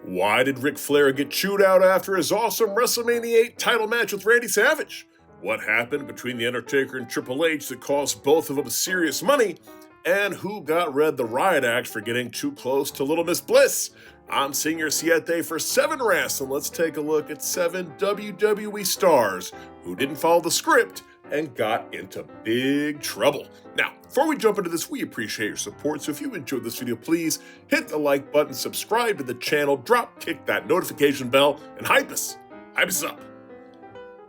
Why did Ric Flair get chewed out after his awesome WrestleMania 8 title match with Randy Savage? What happened between The Undertaker and Triple H that cost both of them serious money? And who got read the riot act for getting too close to Little Miss Bliss? I'm Senior Siete for 7 Wrestling. Let's take a look at 7 WWE stars who didn't follow the script and got into big trouble. Now, before we jump into this, we appreciate your support, so if you enjoyed this video, please hit the like button, subscribe to the channel, kick that notification bell, and hype us up.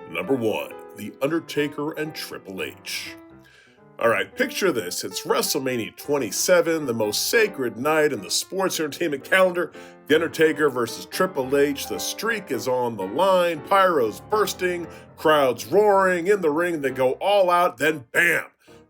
Number 1, The Undertaker and Triple H. Alright, picture this. It's WrestleMania 27, the most sacred night in the sports entertainment calendar. The Undertaker versus Triple H. The streak is on the line, pyros bursting, crowds roaring, in the ring they go all out, then bam!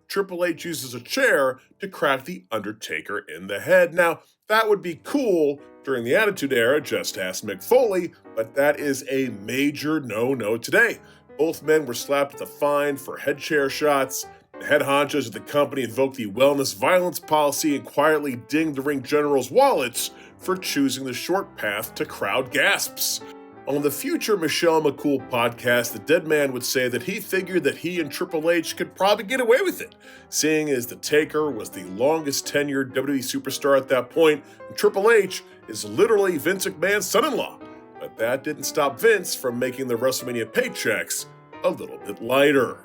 Triple H uses a chair to crack The Undertaker in the head. Now, that would be cool during the Attitude Era, just ask Mick Foley, but that is a major no-no today. Both men were slapped with a fine for head chair shots. The head honchos of the company invoked the wellness violence policy and quietly dinged the ring generals' wallets for choosing the short path to crowd gasps. On the future Michelle McCool podcast, the dead man would say that he figured that he and Triple H could probably get away with it, seeing as the Taker was the longest tenured WWE superstar at that point, and Triple H is literally Vince McMahon's son-in-law. But that didn't stop Vince from making the WrestleMania paychecks a little bit lighter.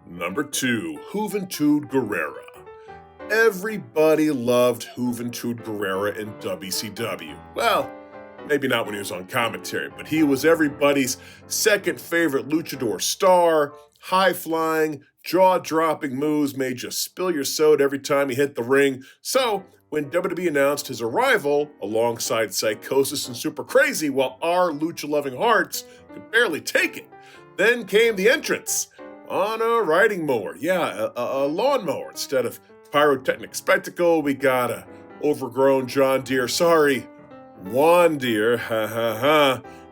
Number 2, Juventud Guerrera. Everybody loved Juventud Guerrera in WCW. Well, maybe not when he was on commentary, but he was everybody's second favorite luchador star, high-flying, jaw-dropping moves made you spill your soda every time he hit the ring. So, when WWE announced his arrival, alongside Psychosis and Super Crazy, while our lucha-loving hearts could barely take it, then came the entrance on a riding mower. Yeah, a lawnmower. Instead of pyrotechnic spectacle, we got a overgrown John Deere, Juan Deere,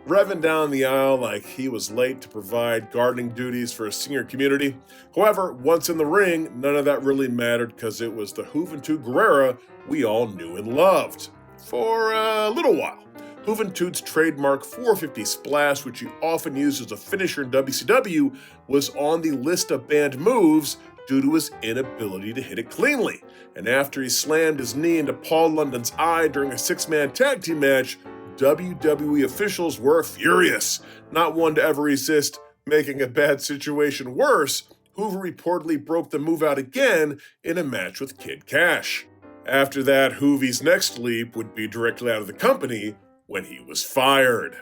revving down the aisle like he was late to provide gardening duties for a senior community. However, once in the ring, none of that really mattered because it was the Juventud Guerrera we all knew and loved. For a little while. Juventud's trademark 450 splash, which he often used as a finisher in WCW, was on the list of banned moves due to his inability to hit it cleanly. And after he slammed his knee into Paul London's eye during a 6-man tag team match, WWE officials were furious. Not one to ever resist making a bad situation worse, Hoover reportedly broke the move out again in a match with Kid Cash. After that, Hoovy's next leap would be directly out of the company when he was fired.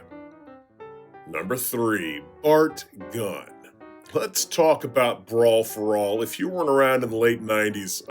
Number 3, Bart Gunn. Let's talk about Brawl for All. If you weren't around in the late 90s,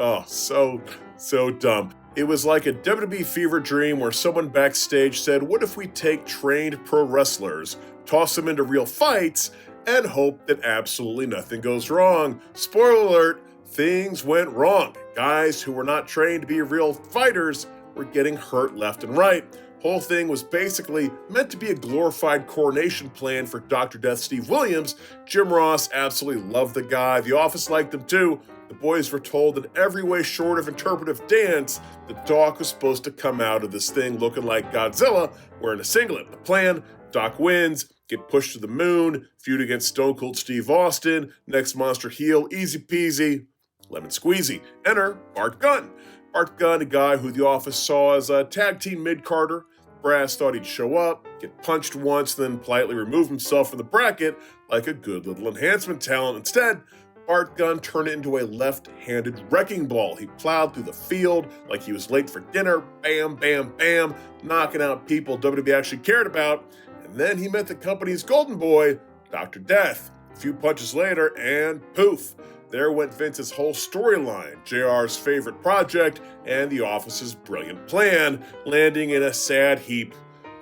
so dumb. It was like a WWE fever dream where someone backstage said, what if we take trained pro wrestlers, toss them into real fights, and hope that absolutely nothing goes wrong? Spoiler alert, things went wrong. Guys who were not trained to be real fighters were getting hurt left and right. Whole thing was basically meant to be a glorified coronation plan for Dr. Death Steve Williams. Jim Ross absolutely loved the guy. The Office liked him too. The boys were told in every way short of interpretive dance that Doc was supposed to come out of this thing looking like Godzilla wearing a singlet. The plan, Doc wins, get pushed to the moon, feud against Stone Cold Steve Austin, next monster heel, easy peasy, lemon squeezy. Enter Bart Gunn. Bart Gunn, a guy who the Office saw as a tag team mid-carder. Brass thought he'd show up, get punched once, then politely remove himself from the bracket like a good little enhancement talent. Instead, Bart Gunn turned it into a left-handed wrecking ball. He plowed through the field like he was late for dinner, bam, bam, bam, knocking out people WWE actually cared about. And then he met the company's golden boy, Dr. Death. A few punches later, and poof. There went Vince's whole storyline, JR's favorite project, and the Office's brilliant plan, landing in a sad heap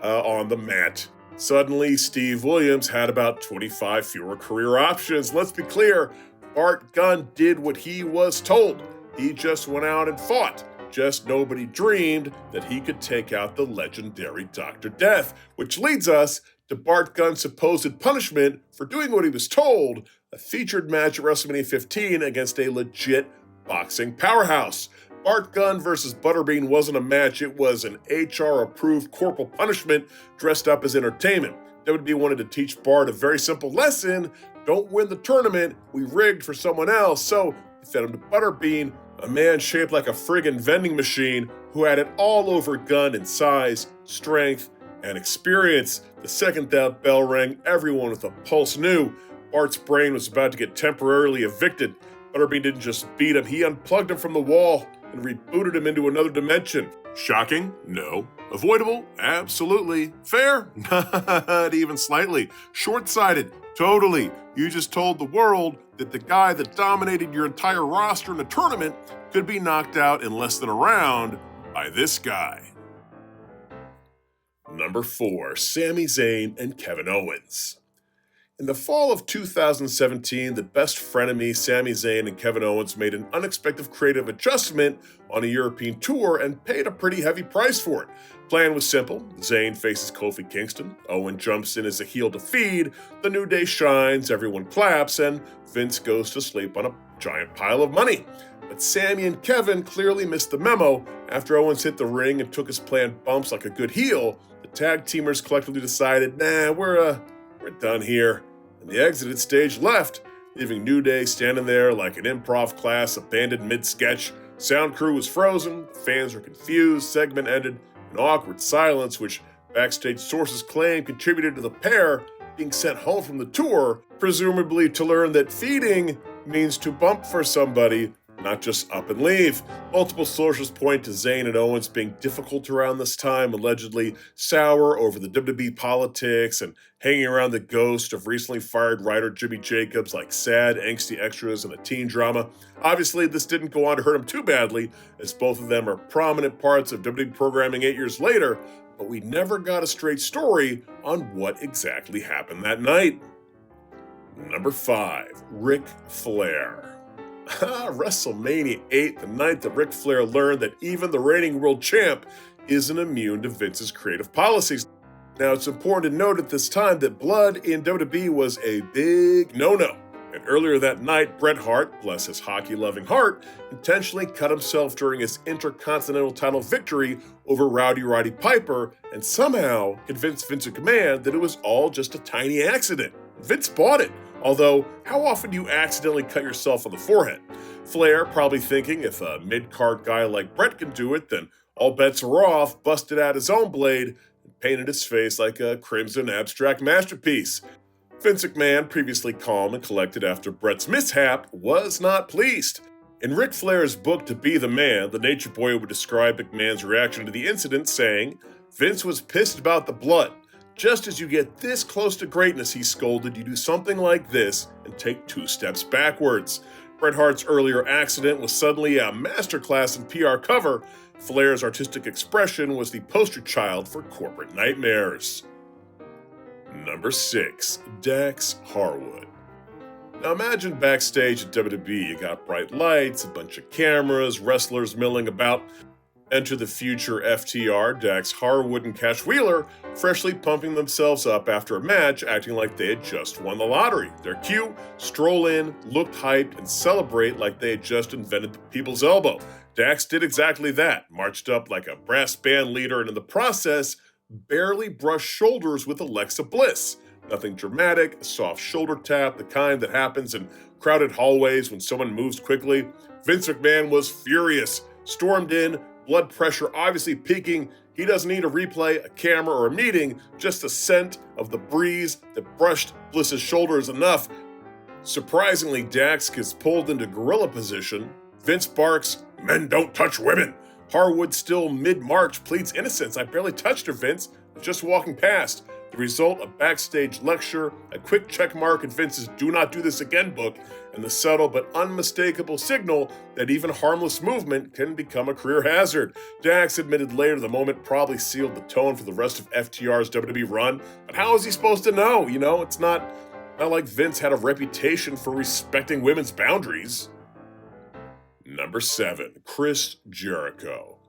on the mat. Suddenly, Steve Williams had about 25 fewer career options. Let's be clear, Bart Gunn did what he was told. He just went out and fought. Just nobody dreamed that he could take out the legendary Dr. Death, which leads us to Bart Gunn's supposed punishment for doing what he was told, a featured match at WrestleMania 15 against a legit boxing powerhouse. Bart Gunn versus Butterbean wasn't a match, it was an HR-approved corporal punishment dressed up as entertainment. WWE wanted to teach Bart a very simple lesson: don't win the tournament, we rigged for someone else, so they fed him to Butterbean, a man shaped like a friggin' vending machine who had it all over Gunn in size, strength, and experience. The second that bell rang, everyone with a pulse knew Bart's brain was about to get temporarily evicted. Butterbean didn't just beat him, he unplugged him from the wall and rebooted him into another dimension. Shocking? No. Avoidable? Absolutely. Fair? Not even slightly. Short-sighted? Totally. You just told the world that the guy that dominated your entire roster in the tournament could be knocked out in less than a round by this guy. Number 4, Sami Zayn and Kevin Owens. In the fall of 2017, the best frenemies Sami Zayn and Kevin Owens made an unexpected creative adjustment on a European tour and paid a pretty heavy price for it. Plan was simple: Zayn faces Kofi Kingston, Owen jumps in as a heel to feed, the New Day shines, everyone claps, and Vince goes to sleep on a giant pile of money. But Sami and Kevin clearly missed the memo. After Owens hit the ring and took his planned bumps like a good heel, the tag teamers collectively decided, we're done here, and they exited stage left, leaving New Day standing there like an improv class abandoned mid-sketch. Sound crew was frozen, fans were confused, segment ended in awkward silence, which backstage sources claim contributed to the pair being sent home from the tour, presumably to learn that feeding means to bump for somebody, not just up and leave. Multiple sources point to Zayn and Owens being difficult around this time, allegedly sour over the WWE politics and hanging around the ghost of recently fired writer Jimmy Jacobs like sad, angsty extras in a teen drama. Obviously, this didn't go on to hurt them too badly, as both of them are prominent parts of WWE programming 8 years later, but we never got a straight story on what exactly happened that night. Number 5, Ric Flair. WrestleMania 8, the night that Ric Flair learned that even the reigning world champ isn't immune to Vince's creative policies. Now, it's important to note at this time that blood in WWE was a big no-no. And earlier that night, Bret Hart, bless his hockey-loving heart, intentionally cut himself during his Intercontinental title victory over Rowdy Roddy Piper and somehow convinced Vince McMahon that it was all just a tiny accident. Vince bought it. Although, how often do you accidentally cut yourself on the forehead? Flair, probably thinking if a mid-card guy like Bret can do it, then all bets are off, busted out his own blade and painted his face like a crimson abstract masterpiece. Vince McMahon, previously calm and collected after Bret's mishap, was not pleased. In Ric Flair's book To Be the Man, the Nature Boy would describe McMahon's reaction to the incident, saying, "Vince was pissed about the blood. Just as you get this close to greatness," he scolded, "you do something like this and take 2 steps backwards." Bret Hart's earlier accident was suddenly a masterclass in PR cover. Flair's artistic expression was the poster child for corporate nightmares. Number 6, Dax Harwood. Now imagine backstage at WWE, you got bright lights, a bunch of cameras, wrestlers milling about. Enter the future FTR, Dax Harwood and Cash Wheeler, freshly pumping themselves up after a match, acting like they had just won the lottery. Their cue: stroll in, look hyped, and celebrate like they had just invented the people's elbow. Dax did exactly that, marched up like a brass band leader, and in the process, barely brushed shoulders with Alexa Bliss. Nothing dramatic, a soft shoulder tap, the kind that happens in crowded hallways when someone moves quickly. Vince McMahon was furious, stormed in, blood pressure obviously peaking. He doesn't need a replay, a camera, or a meeting, just the scent of the breeze that brushed Bliss's shoulder is enough. Surprisingly, Dax gets pulled into gorilla position. Vince barks, "Men don't touch women." Harwood, still mid-march, pleads innocence. "I barely touched her, Vince. I was just walking past." The result, a backstage lecture, a quick check mark in Vince's "do not do this again" book, and the subtle but unmistakable signal that even harmless movement can become a career hazard. Dax admitted later the moment probably sealed the tone for the rest of FTR's WWE run, but how is he supposed to know? It's not like Vince had a reputation for respecting women's boundaries. Number 7, Chris Jericho.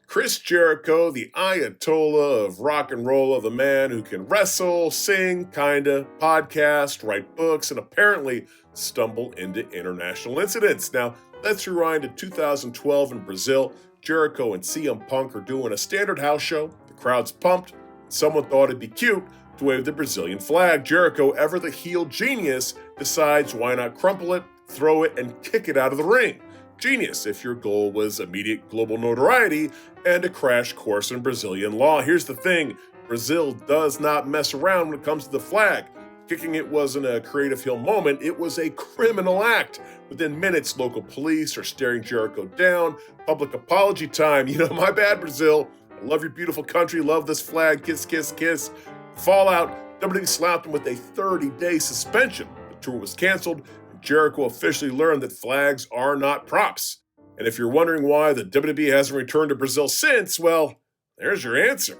Chris Jericho, the Ayatollah of rock and roll, the man who can wrestle, sing, kinda, podcast, write books, and apparently stumble into international incidents. Now, let's rewind to 2012 in Brazil. Jericho and CM Punk are doing a standard house show. The crowd's pumped. Someone thought it'd be cute to wave the Brazilian flag. Jericho, ever the heel genius, decides why not crumple it, throw it, and kick it out of the ring. Genius if your goal was immediate global notoriety and a crash course in Brazilian law. Here's the thing, Brazil does not mess around when it comes to the flag. Kicking it wasn't a creative heel moment, it was a criminal act. Within minutes, local police are staring Jericho down. Public apology time. My bad, Brazil. I love your beautiful country, love this flag, kiss, kiss, kiss. Fallout, WWE slapped him with a 30-day suspension. The tour was canceled. Jericho officially learned that flags are not props. And if you're wondering why the WWE hasn't returned to Brazil since, well, there's your answer.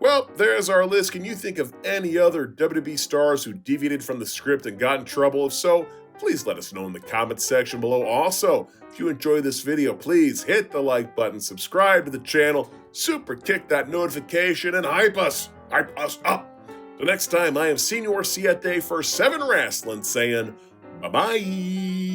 Well, there's our list. Can you think of any other WWE stars who deviated from the script and got in trouble? If so, please let us know in the comments section below. Also, if you enjoyed this video, please hit the like button, subscribe to the channel, super kick that notification, and hype us up. The next time, I am Senor Siete for 7 Wrestling saying, bye-bye.